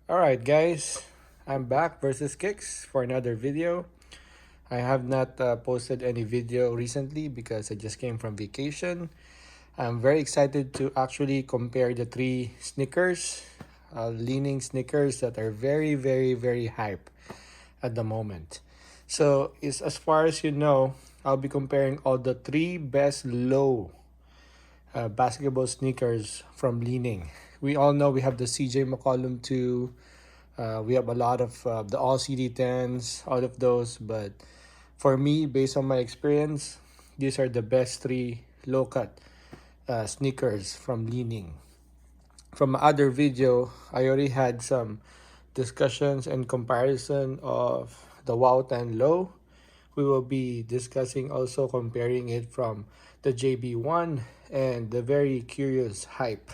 Alright guys, I'm back versus Kicks for another video. I have not posted any video recently because I just came from vacation. I'm very excited to actually compare the three sneakers, leaning sneakers that are very hype at the moment. So as far as you know, I'll be comparing all the three best low basketball sneakers from leaning. We all know we have the CJ McCollum 2. We have a lot of the all CD10s, all of those. But for me, based on my experience, these are the best three low cut sneakers from leaning. From my other video, I already had some discussions and comparison of the Wow 10 Low. We will be discussing also comparing it from the JB1 and the very curious hype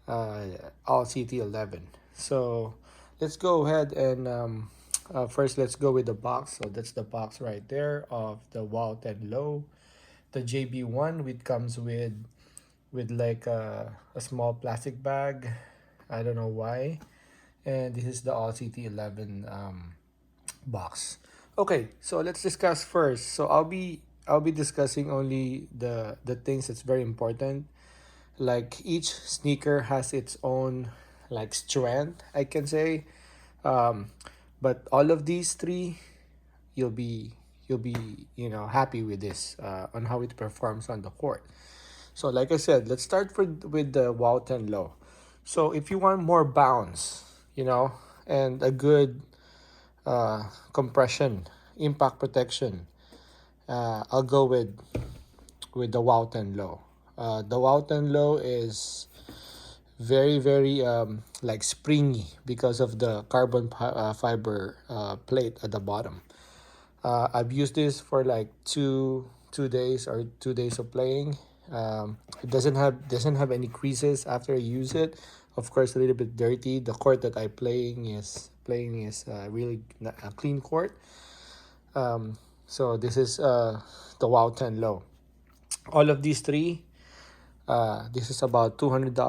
all CT11. So let's go ahead and first let's go with the box. So that's the box right there of the Wow 10 Low. The JB1 which comes with like a small plastic bag. I don't know why. And this is the all CT11 box. Okay, so let's discuss first. So I'll be discussing only the things that's very important. Like each sneaker has its own like strength, I can say. Um, but all of these three, you'll be happy with this on how it performs on the court. So like I said, let's start with the Wow 10 Low. So if you want more bounce, and a good compression, impact protection, I'll go with the Wow 10 Low. The Wow 10 Low is very like springy because of the carbon fiber plate at the bottom. I've used this for like two days or 2 days of playing. It doesn't have any creases after I use it. Of course, a little bit dirty. The court that I playing is really a clean court. So this is the Wow 10 Low. All of these three, this is about $200,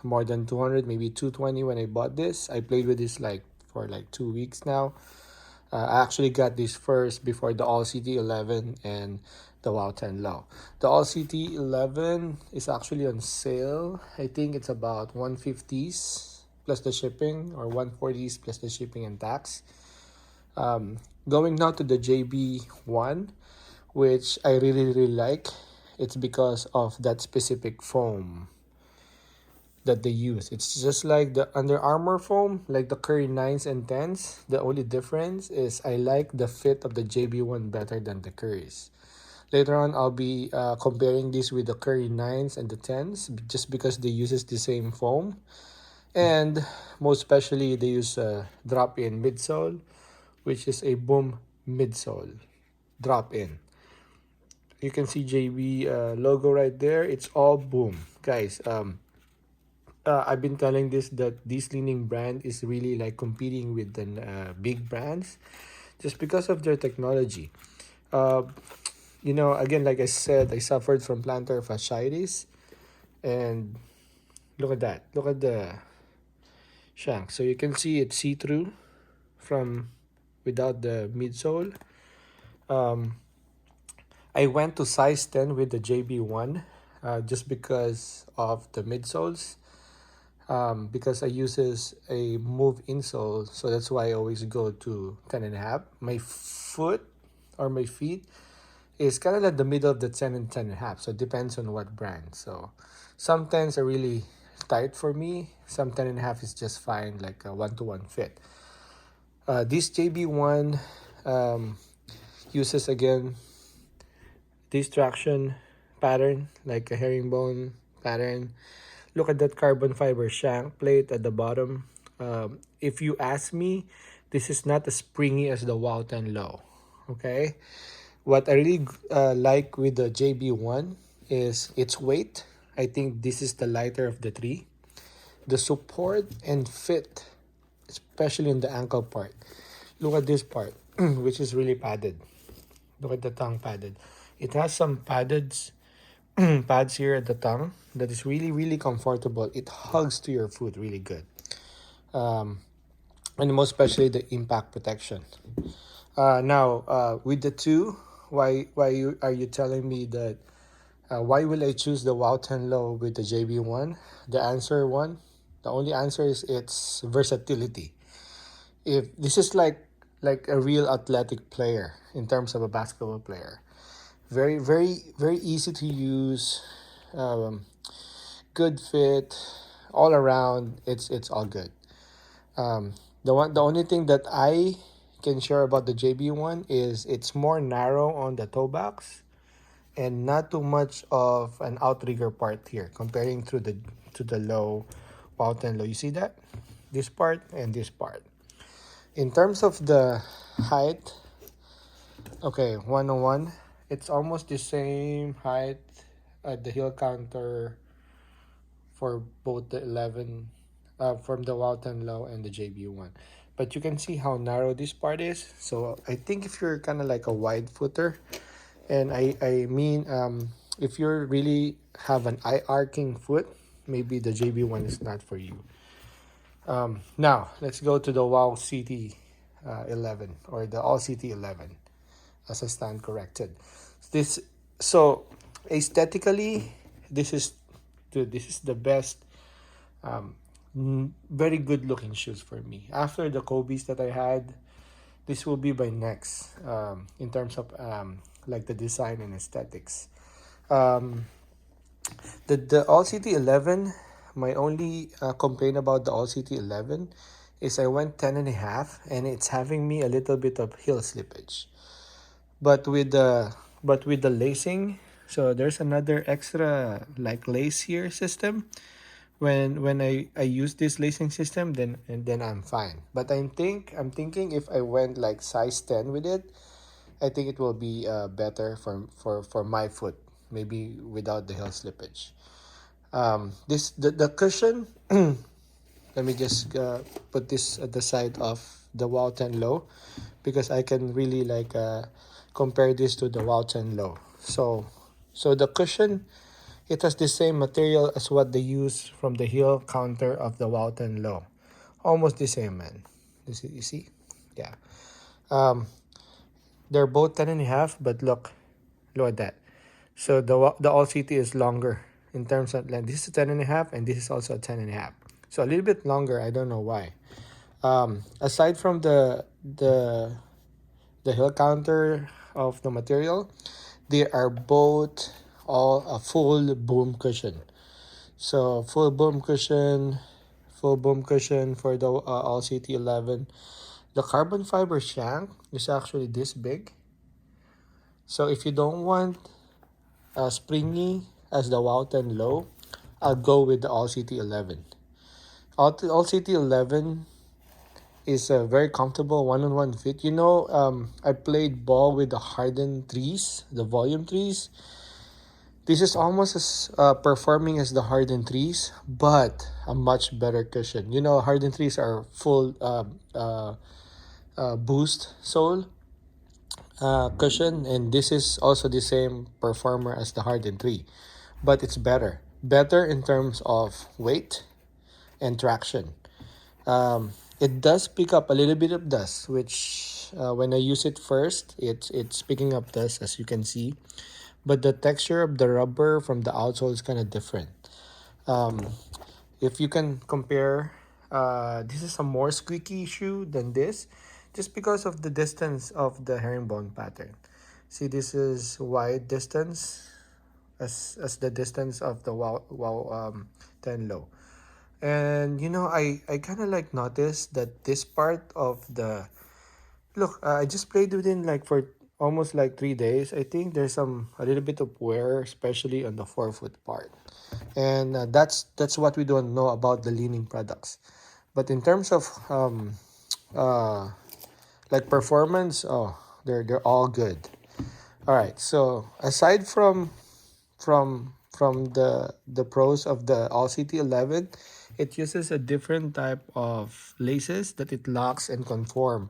more than 200, maybe 220 when I bought this. I played with this like for like 2 weeks now. I actually got this first before the All CT11 and the Wow 10 Low. The All CT11 is actually on sale. I think it's about 150s plus the shipping, or 140s plus the shipping and tax. Going now to the JB1, which I really like. It's because of that specific foam that they use. It's just like the Under Armour foam, like the Curry 9s and 10s. The only difference is I like the fit of the JB1 better than the Curry's. Later on, I'll be comparing this with the Curry 9s and the 10s just because they uses the same foam. And most especially, they use a drop-in midsole, which is a boom midsole drop-in. You can see JB logo right there. It's all boom, guys. I've been telling this that this leaning brand is really like competing with the big brands, just because of their technology. Uh, again, like I said, I suffered from plantar fasciitis, and look at that. Look at the shank. So you can see it's see-through from without the midsole. Um, I went to size 10 with the JB1 just because of the midsoles. Because I uses a move insole, so that's why I always go to 10 and a half. My foot or my feet is kind of like the middle of the 10 and 10 and a half, so it depends on what brand. So some 10s are really tight for me, some 10 and a half is just fine, like a one-to-one fit. This JB1 uses again this traction pattern, like a herringbone pattern. Look at that carbon fiber shank plate at the bottom. If you ask me, this is not as springy as the Wow 10 Low. Okay? What I really like with the JB1 is its weight. I think this is the lighter of the three. The support and fit, especially in the ankle part. Look at this part, which is really padded. Look at the tongue padded. It has some pads here at the tongue that is really comfortable. It hugs to your foot really good. and most especially the impact protection. Now, with the two, are you telling me that why will I choose the Wow 10 Low with the JB1? The only answer is its versatility. If this is like a real athletic player in terms of a basketball player, very easy to use, um, good fit, all around. It's all good. Um, the only thing that I can share about the JB1 is it's more narrow on the toe box and not too much of an outrigger part here comparing to the low mountain low. You see that? This part and this part. In terms of the height, okay, 101, it's almost the same height at the heel counter for both the 11 from the Walton Low and the JB1. But you can see how narrow this part is. So I think if you're kind of like a wide footer, and I mean, if you're really have an eye arcing foot, maybe the JB1 is not for you. Now, let's go to the Wow City 11 or the All City 11 as a stand corrected. This so aesthetically, this is dude, this is the best, very good looking shoes for me. After the Kobe's that I had, this will be my next in terms of like the design and aesthetics. Um, the All City 11, my only complaint about the All City 11 is I went 10 and a half and it's having me a little bit of heel slippage. But with the lacing, so there's another extra like lace here system. When I use this lacing system, then I'm fine. But I'm thinking if I went like size 10 with it, I think it will be better for my foot, maybe without the heel slippage. This the cushion. Let me just put this at the side of the Walton Low because I can really like compare this to the Walton Low. So the cushion, it has the same material as what they use from the heel counter of the Walton Low. Almost the same, man. You see? Yeah. Um, they're both 10 and a half, but look at that. So the All City is longer in terms of length. This is 10 and a half, and this is also a 10 and a half. So a little bit longer. I don't know why. Aside from the heel counter of the material, they are both all a full boom cushion. So full boom cushion for the All City 11. The carbon fiber shank is actually this big. So if you don't want springy as the Wouten Low, I'll go with the All City 11. All City 11 is a very comfortable one-on-one fit. I played ball with the Harden threes, the volume threes. This is almost as performing as the Harden threes, but a much better cushion. Harden threes are full boost sole cushion, and this is also the same performer as the Harden 3, but it's better in terms of weight and traction. It does pick up a little bit of dust, which when I use it first, it's picking up dust as you can see, but the texture of the rubber from the outsole is kind of different. um, if you can compare, this is a more squeaky shoe than this, just because of the distance of the herringbone pattern. See, this is wide distance as the distance of the wow 10 low. And I kind of like noticed that this part of the look, I just played within like for almost like 3 days. I think there's a little bit of wear, especially on the forefoot part, and that's what we don't know about the leaning products. But in terms of uh, like performance, oh, they're all good. All right. So aside from the pros of the All City 11, it uses a different type of laces that it locks and conform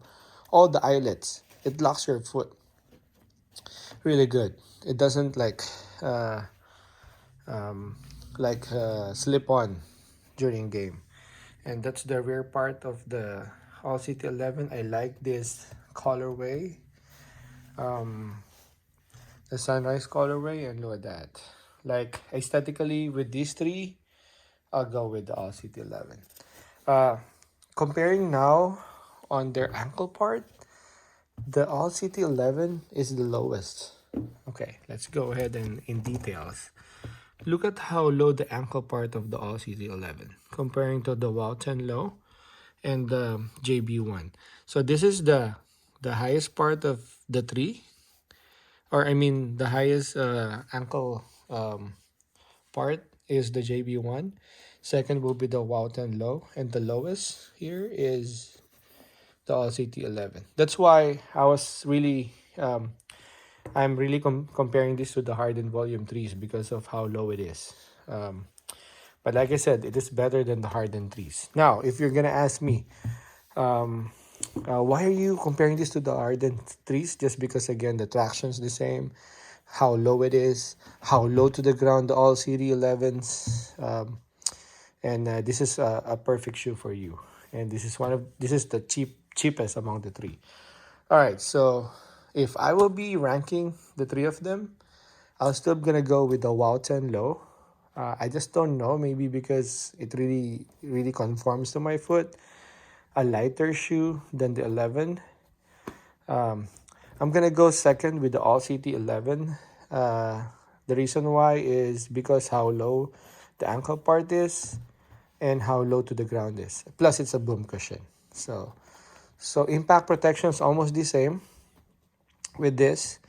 all the eyelets. It locks your foot really good. It doesn't uh, slip on during game. and that's the rear part of the All City 11. I like this colorway, um, the sunrise colorway, and look at that. Like aesthetically, with these three, I'll go with the All City 11. Uh, Comparing now on their ankle part, the All City 11 is the lowest. Okay, let's go ahead and in details. Look at how low the ankle part of the All City 11 comparing to the Wow 10 low and the JB1. So this is the highest part of the three, or I mean the highest ankle part is the JB1. Second will be the Wow 10 low, and the lowest here is the All City 11. That's why I'm really comparing this to the Harden Volume 3s because of how low it is. But like I said, it is better than the Harden 3s. Now, if you're gonna ask me, um, why are you comparing this to the Harden 3s? Just because again the traction's the same, how low it is, how low to the ground the All City 11s, and this is a perfect shoe for you. And this is the cheapest among the three. All right, so if I will be ranking the three of them, I'll still gonna go with the Wow 10 low. I just don't know, maybe because it really conforms to my foot. A lighter shoe than the 11. Um, I'm gonna go second with the All City 11. The reason why is because how low the ankle part is and how low to the ground is. Plus, it's a boom cushion. So impact protection is almost the same with this,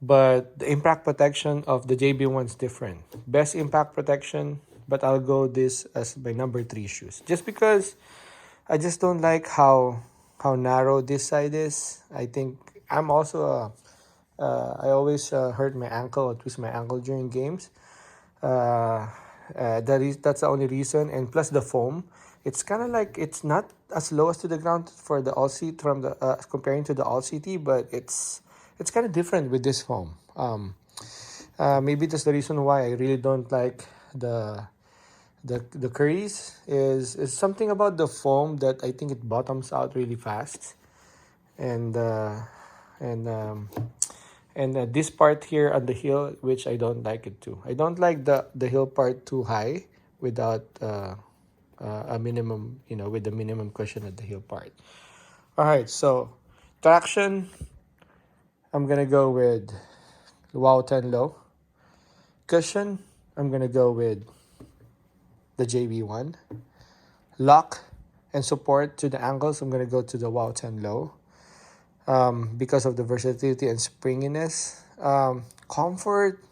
but the impact protection of the JB1 is different. Best impact protection, but I'll go this as my number 3 shoes. Just because I just don't like how narrow this side is. I think I'm also I always hurt my ankle or twist my ankle during games. That's the only reason, and plus the foam. It's kind of like it's not as low as to the ground for the All CT from the comparing to the All CT, but it's kind of different with this foam. Maybe that's the reason why I really don't like the curries is something about the foam that I think it bottoms out really fast, and and um, and this part here on the heel, which I don't like it too. I don't like the heel part too high without a minimum, with the minimum cushion at the heel part. All right, so traction, I'm gonna go with Wow 10 low. Cushion, I'm gonna go with the JB1. Lock and support to the ankles, I'm gonna go to the Wow 10 low. Because of the versatility and springiness. Comfort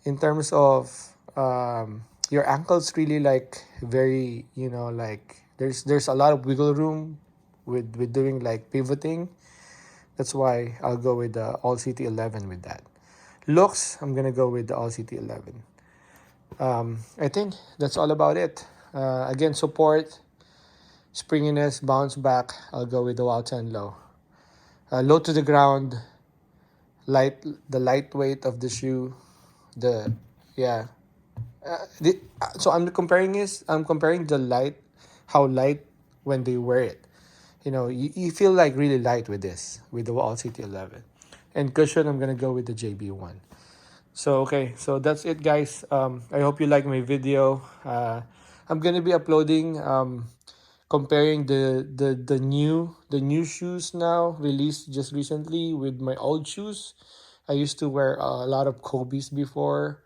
in terms of your ankles really like very, like there's a lot of wiggle room with doing like pivoting. That's why I'll go with the All City 11 with that. Looks, I'm gonna go with the All City 11. I think that's all about it. Again, support, springiness, bounce back. I'll go with the Wow 10 low. Low to the ground, the lightweight of the shoe, the yeah. So I'm comparing how light when they wear it. You feel like really light with this, with the All City 11. And cushion, I'm gonna go with the JB1. So okay, so that's it, guys. I hope you like my video. I'm gonna be uploading comparing the new shoes now released just recently with my old shoes. I used to wear a lot of Kobe's before,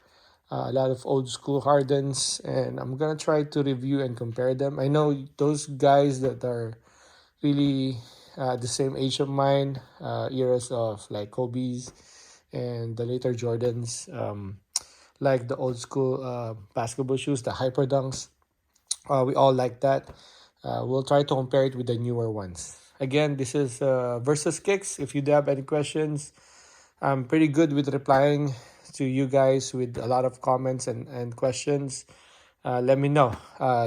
a lot of old school Hardens, and I'm gonna try to review and compare them. I know those guys that are really the same age of mine, eras of like Kobe's and the later Jordans, like the old school basketball shoes, the Hyper Dunks. We all like that. We'll try to compare it with the newer ones. Again, this is Versus Kicks. If you do have any questions, I'm pretty good with replying to you guys with a lot of comments and questions. Let me know.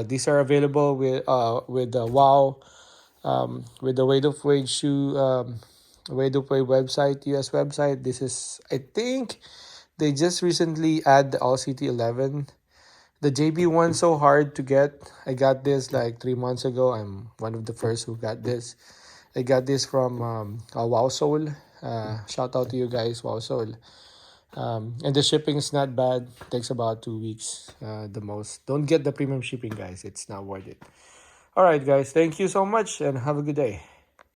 These are available with the Wow, with the Weight of Wage shoe, Weight of Wage website, US website. This is, I think, they just recently add the All City 11. The JB1 so hard to get. I got this like 3 months ago. I'm one of the first who got this. I got this from Wow Soul. Shout out to you guys, Wow Soul. And the shipping is not bad. Takes about 2 weeks, the most. Don't get the premium shipping, guys. It's not worth it. All right, guys. Thank you so much, and have a good day.